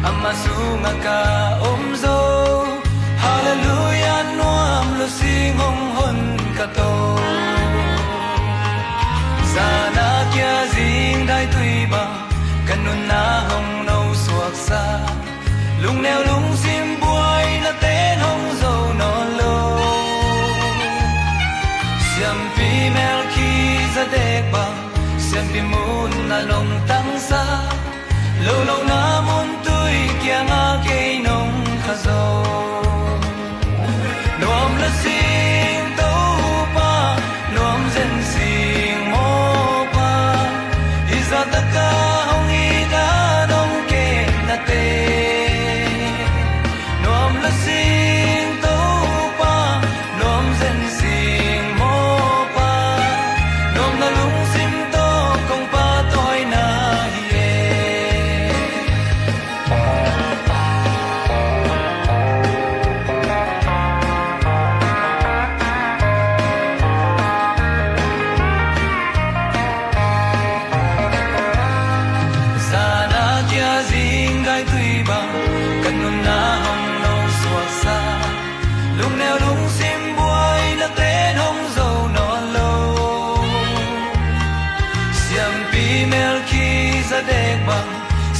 amasungaka umzo hallelujah nuam lo singong hon kato sana kya zing dai tui ba kanun na hong no suak sa lung neo lung sim buai na ten hong zo no lo siam pi mel ki za dek ba siam pi mun na long tang sa lo lo na mun tui kya nga ke nong khazo nuam la sing to pa nuam zen sing mo pa iza ta ka hong i da dong ke na te nuam la sing to pa nuam zen sing mo pa nuam na lung sim to kong pa toy na hi sana kya zing dai tui ba kanun na hong no suak sa lung neo lung sim buai na ten hong zo no lo siam pi mel ki za dek ba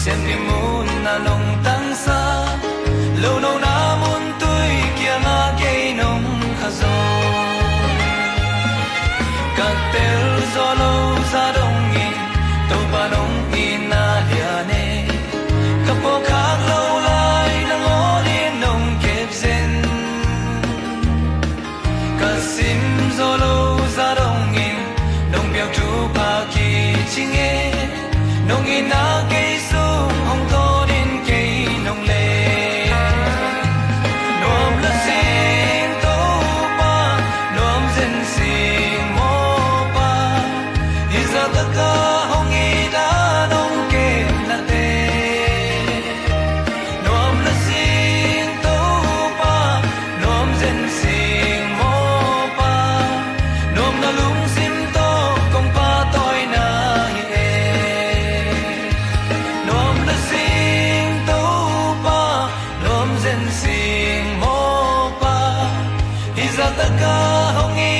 siam pi mun na long tang sa lo no na mun tui kya nga ke nong khazo cocktail zolo za dong ni to pa nong ina dia ne kapo khak lo lai na ngo ni nong kep zen kasim zolo za dong ni nong biao tu pa ki ching e nong ina ke sung hong to din ke nong le nuam la sing to pa nuam zen sing mo pa iza ta ka hong i da nong ke na te nuam la sing to pa nuam zen sing mo pa nuam na lung sim to kong pa toy na hi e nuam la sing to pa nuam zen sing mo pa iza ta ka hong i